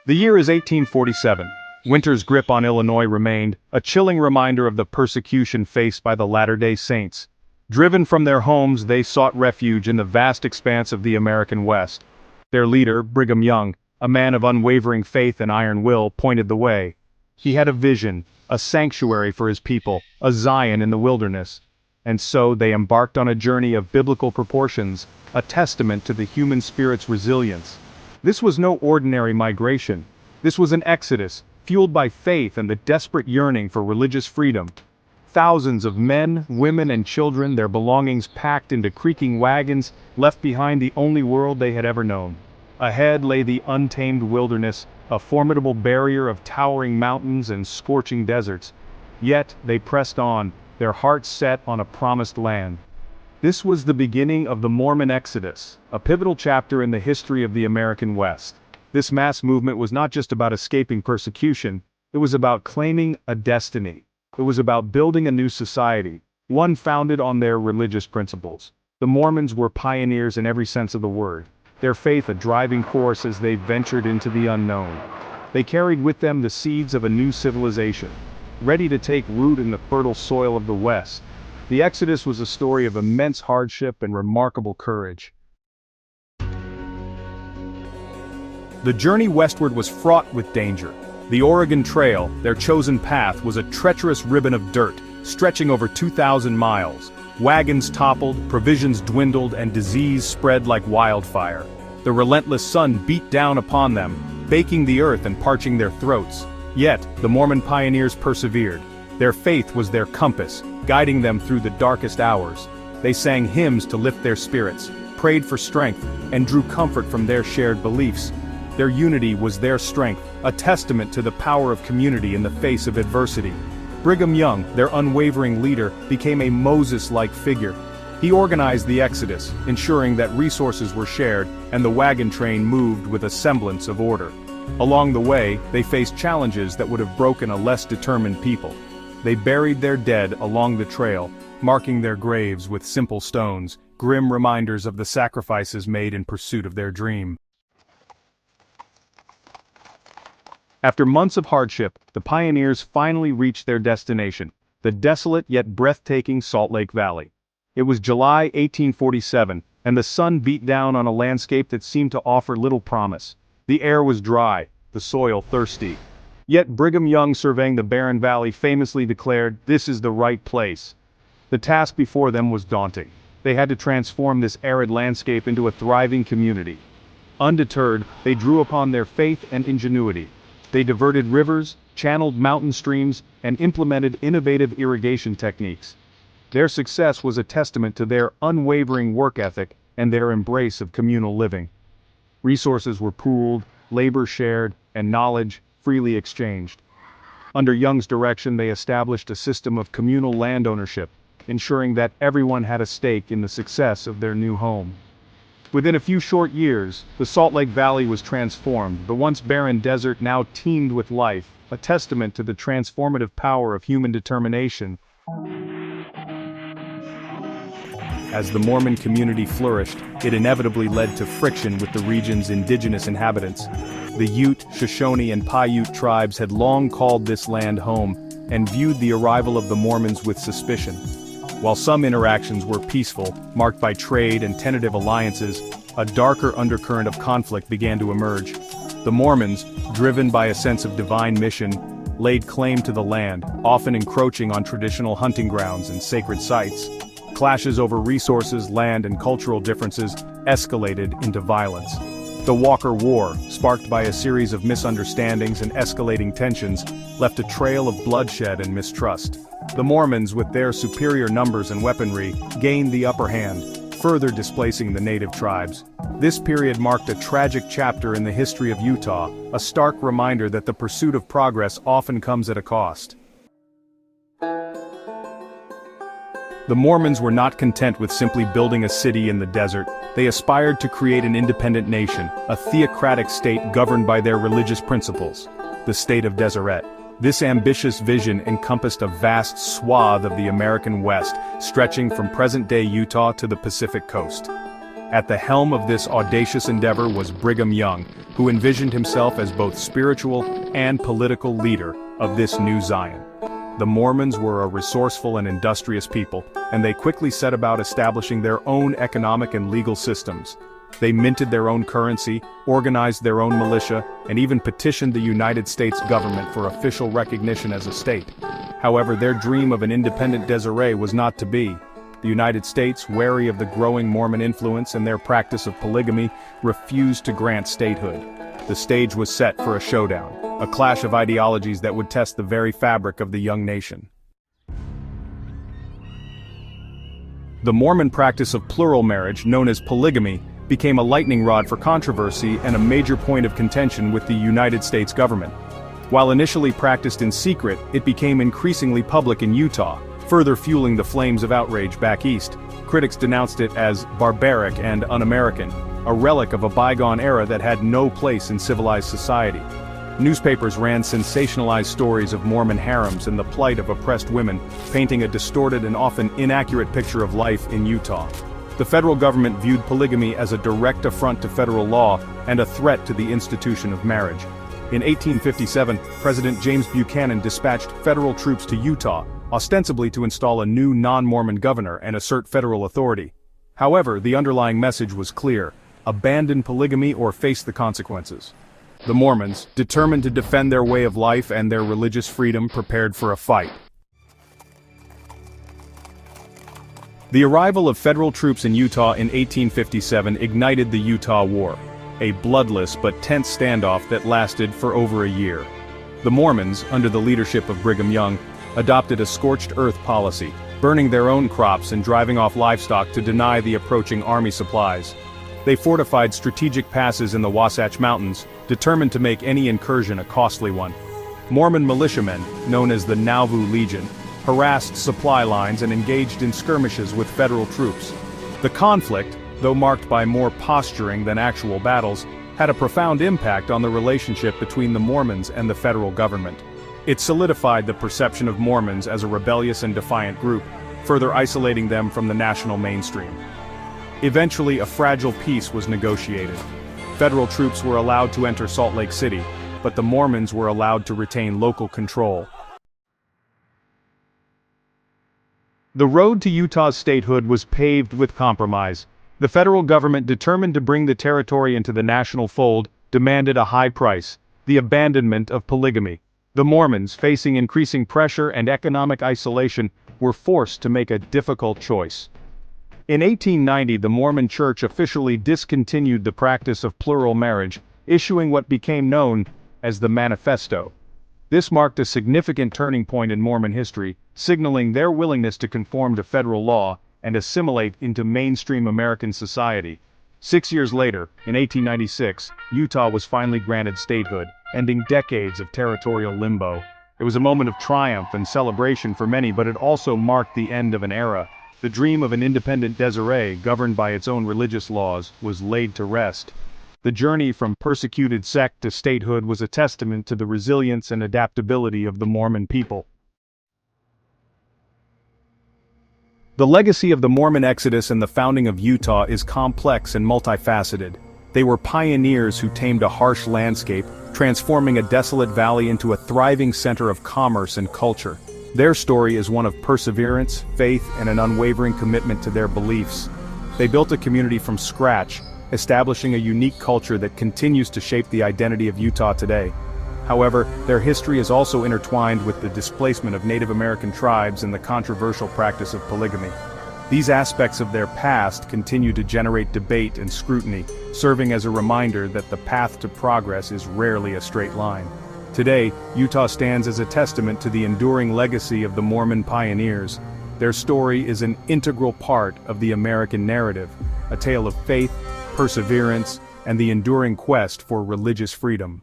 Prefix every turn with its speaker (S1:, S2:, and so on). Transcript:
S1: The year is 1847. Winter's grip on Illinois remained, a chilling reminder of the persecution faced by the Latter-day Saints. Driven from their homes, they sought refuge in the vast expanse of the American West. Their leader, Brigham Young, a man of unwavering faith and iron will, pointed the way. He had a vision, a sanctuary for his people, a Zion in the wilderness. And so they embarked on a journey of biblical proportions, a testament to the human spirit's resilience. This was no ordinary migration. This was an exodus, fueled by faith and the desperate yearning for religious freedom. Thousands of men, women, and children, their belongings packed into creaking wagons, left behind the only world they had ever known. Ahead lay the untamed wilderness, a formidable barrier of towering mountains and scorching deserts. Yet they pressed on, their hearts set on a promised land. This was the beginning of the Mormon Exodus, a pivotal chapter in the history of the American West. This mass movement was not just about escaping persecution, it was about claiming a destiny. It was about building a new society, one founded on their religious principles. The Mormons were pioneers in every sense of the word, their faith a driving force as they ventured into the unknown. They carried with them the seeds of a new civilization, ready to take root in the fertile soil of the West. The Exodus was a story of immense hardship and remarkable courage. The journey westward was fraught with danger. The Oregon Trail, their chosen path, was a treacherous ribbon of dirt, stretching over 2,000 miles. Wagons toppled, provisions dwindled, and disease spread like wildfire. The relentless sun beat down upon them, baking the earth and parching their throats. Yet, the Mormon pioneers persevered. Their faith was their compass, guiding them through the darkest hours. They sang hymns to lift their spirits, prayed for strength, and drew comfort from their shared beliefs. Their unity was their strength, a testament to the power of community in the face of adversity. Brigham Young, their unwavering leader, became a Moses-like figure. He organized the Exodus, ensuring that resources were shared and the wagon train moved with a semblance of order. Along the way, they faced challenges that would have broken a less determined people. They buried their dead along the trail, marking their graves with simple stones, grim reminders of the sacrifices made in pursuit of their dream. After months of hardship, the pioneers finally reached their destination, the desolate yet breathtaking Salt Lake Valley. It was July 1847, and the sun beat down on a landscape that seemed to offer little promise. The air was dry, the soil thirsty. Yet Brigham Young, surveying the barren valley, famously declared, "This is the right place." The task before them was daunting. They had to transform this arid landscape into a thriving community. Undeterred, they drew upon their faith and ingenuity. They diverted rivers, channeled mountain streams, and implemented innovative irrigation techniques. Their success was a testament to their unwavering work ethic and their embrace of communal living. Resources were pooled, labor shared, and knowledge freely exchanged. Under Young's direction, they established a system of communal land ownership, ensuring that everyone had a stake in the success of their new home. Within a few short years, the Salt Lake Valley was transformed. The once barren desert now teemed with life, a testament to the transformative power of human determination. As the Mormon community flourished, it inevitably led to friction with the region's indigenous inhabitants. The Ute, Shoshone, and Paiute tribes had long called this land home, and viewed the arrival of the Mormons with suspicion. While some interactions were peaceful, marked by trade and tentative alliances, a darker undercurrent of conflict began to emerge. The Mormons, driven by a sense of divine mission, laid claim to the land, often encroaching on traditional hunting grounds and sacred sites. Clashes over resources, land, and cultural differences escalated into violence. The Walker War, sparked by a series of misunderstandings and escalating tensions, left a trail of bloodshed and mistrust. The Mormons, with their superior numbers and weaponry, gained the upper hand, further displacing the native tribes. This period marked a tragic chapter in the history of Utah, a stark reminder that the pursuit of progress often comes at a cost. The Mormons were not content with simply building a city in the desert. They aspired to create an independent nation, a theocratic state governed by their religious principles, the state of Deseret. This ambitious vision encompassed a vast swath of the American West, stretching from present-day Utah to the Pacific coast. At the helm of this audacious endeavor was Brigham Young, who envisioned himself as both spiritual and political leader of this new Zion. The Mormons were a resourceful and industrious people, and they quickly set about establishing their own economic and legal systems. They minted their own currency, organized their own militia, and even petitioned the United States government for official recognition as a state. However, their dream of an independent Deseret was not to be. The United States, wary of the growing Mormon influence and their practice of polygamy, refused to grant statehood. The stage was set for a showdown, a clash of ideologies that would test the very fabric of the young nation. The Mormon practice of plural marriage, known as polygamy, became a lightning rod for controversy and a major point of contention with the United States government. While initially practiced in secret, it became increasingly public in Utah, further fueling the flames of outrage back east. Critics denounced it as barbaric and un-American, a relic of a bygone era that had no place in civilized society. Newspapers ran sensationalized stories of Mormon harems and the plight of oppressed women, painting a distorted and often inaccurate picture of life in Utah. The federal government viewed polygamy as a direct affront to federal law and a threat to the institution of marriage. In 1857, President James Buchanan dispatched federal troops to Utah, ostensibly to install a new non-Mormon governor and assert federal authority. However, the underlying message was clear: abandon polygamy or face the consequences. The Mormons, determined to defend their way of life and their religious freedom, prepared for a fight. The arrival of federal troops in Utah in 1857 ignited the Utah War, a bloodless but tense standoff that lasted for over a year. The Mormons, under the leadership of Brigham Young, adopted a scorched earth policy, burning their own crops and driving off livestock to deny the approaching army supplies. They fortified strategic passes in the Wasatch Mountains, determined to make any incursion a costly one. Mormon militiamen, known as the Nauvoo Legion, harassed supply lines and engaged in skirmishes with federal troops. The conflict, though marked by more posturing than actual battles, had a profound impact on the relationship between the Mormons and the federal government. It solidified the perception of Mormons as a rebellious and defiant group, further isolating them from the national mainstream. Eventually, a fragile peace was negotiated. Federal troops were allowed to enter Salt Lake City, but the Mormons were allowed to retain local control. The road to Utah's statehood was paved with compromise. The federal government, determined to bring the territory into the national fold, demanded a high price: the abandonment of polygamy. The Mormons, facing increasing pressure and economic isolation, were forced to make a difficult choice. In 1890, the Mormon Church officially discontinued the practice of plural marriage, issuing what became known as the Manifesto. This marked a significant turning point in Mormon history, signaling their willingness to conform to federal law and assimilate into mainstream American society. 6 years later, in 1896, Utah was finally granted statehood, ending decades of territorial limbo. It was a moment of triumph and celebration for many, but it also marked the end of an era. The dream of an independent Deseret, governed by its own religious laws, was laid to rest. The journey from persecuted sect to statehood was a testament to the resilience and adaptability of the Mormon people. The legacy of the Mormon Exodus and the founding of Utah is complex and multifaceted. They were pioneers who tamed a harsh landscape, transforming a desolate valley into a thriving center of commerce and culture. Their story is one of perseverance, faith, and an unwavering commitment to their beliefs. They built a community from scratch, establishing a unique culture that continues to shape the identity of Utah today. However, their history is also intertwined with the displacement of Native American tribes and the controversial practice of polygamy. These aspects of their past continue to generate debate and scrutiny, serving as a reminder that the path to progress is rarely a straight line. Today, Utah stands as a testament to the enduring legacy of the Mormon pioneers. Their story is an integral part of the American narrative, a tale of faith, perseverance, and the enduring quest for religious freedom.